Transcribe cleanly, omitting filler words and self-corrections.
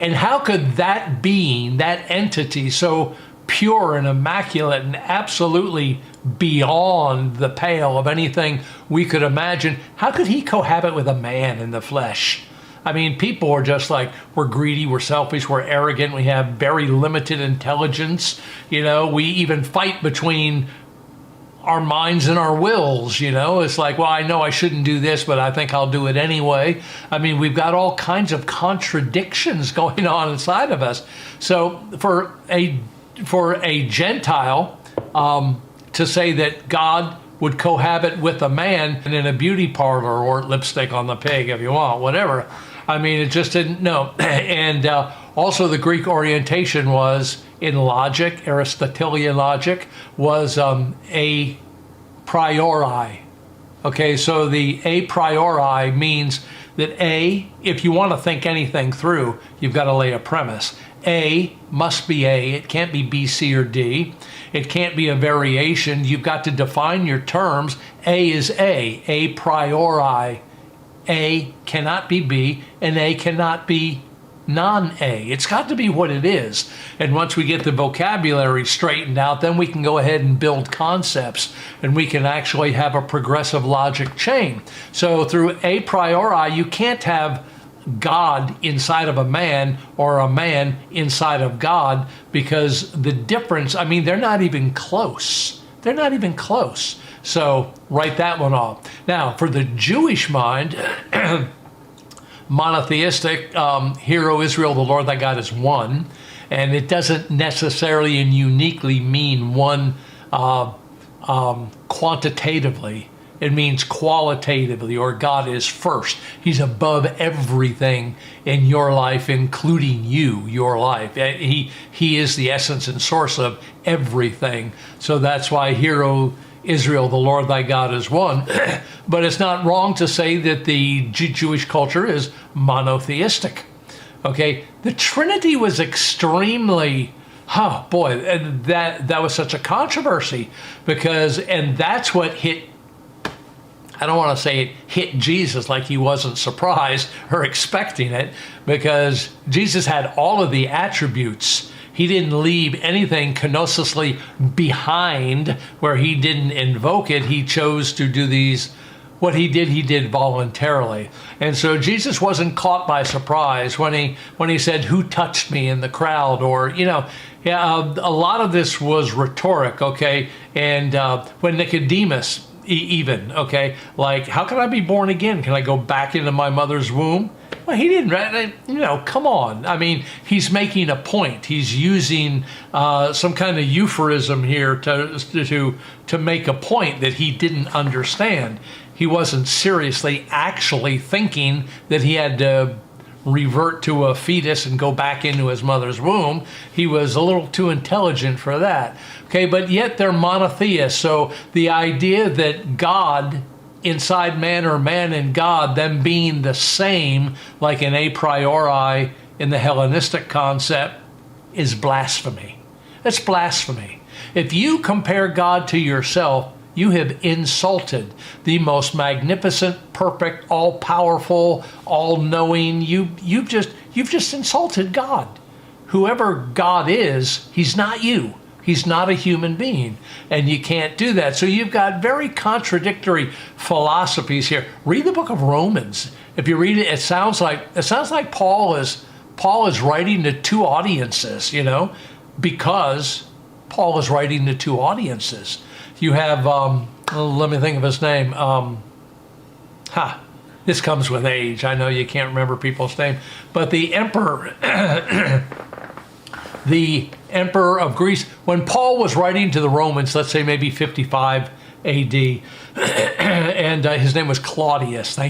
And how could that being, that entity so pure and immaculate and absolutely beyond the pale of anything we could imagine, how could he cohabit with a man in the flesh? I mean, people are just like, we're greedy, we're selfish, we're arrogant, we have very limited intelligence. You know, we even fight between our minds and our wills, you know. It's like, well, I know I shouldn't do this, but I think I'll do it anyway. I mean, we've got all kinds of contradictions going on inside of us. So for a Gentile to say that God would cohabit with a man in a beauty parlor, or lipstick on the pig if you want, whatever. I mean, it just didn't know. And also the Greek orientation was in logic, Aristotelian logic, was a priori. Okay, so the a priori means that if you want to think anything through, you've got to lay a premise. A must be A. It can't be B, C, or D. It can't be a variation. You've got to define your terms. A is a priori. A cannot be B, and A cannot be non-A. It's got to be what it is. And once we get the vocabulary straightened out, then we can go ahead and build concepts, and we can actually have a progressive logic chain. So through a priori, you can't have God inside of a man or a man inside of God, because the difference, I mean, they're not even close. They're not even close. So write that one off. Now, for the Jewish mind, monotheistic, Hear, O Israel, the Lord thy God is one. And it doesn't necessarily and uniquely mean one quantitatively. It means qualitatively, or God is first. He's above everything in your life, including you, your life. He is the essence and source of everything. So that's why, Hear, O Israel, the Lord thy God is one. But it's not wrong to say that the Jewish culture is monotheistic. Okay, the Trinity was extremely, that was such a controversy, and that's what hit, I don't want to say it hit Jesus like he wasn't surprised or expecting it, because Jesus had all of the attributes. He didn't leave anything kenosiously behind where he didn't invoke it. He chose to do these. What he did voluntarily. And so Jesus wasn't caught by surprise when he said, "Who touched me?" in the crowd, or, a lot of this was rhetoric, okay? And when Nicodemus even, okay, like, how can I be born again? Can I go back into my mother's womb? Well, he didn't, come on. I mean, he's making a point. He's using some kind of euphemism here to make a point that he didn't understand. He wasn't seriously actually thinking that he had to revert to a fetus and go back into his mother's womb. He was a little too intelligent for that. Okay, but yet they're monotheists. So the idea that God inside man, or man and God, them being the same, like an a priori in the Hellenistic concept, is blasphemy. It's blasphemy. If you compare God to yourself, you have insulted the most magnificent, perfect, all-powerful, all-knowing. You've just insulted God. Whoever God is, he's not you. He's not a human being, and you can't do that. So you've got very contradictory philosophies here. Read the book of Romans. If you read it, it sounds like Paul is writing to two audiences, because Paul is writing to two audiences. You have, let me think of his name. This comes with age. I know you can't remember people's name, but the emperor, the emperor of Greece, when Paul was writing to the Romans, let's say maybe 55 AD, and his name was Claudius. Thank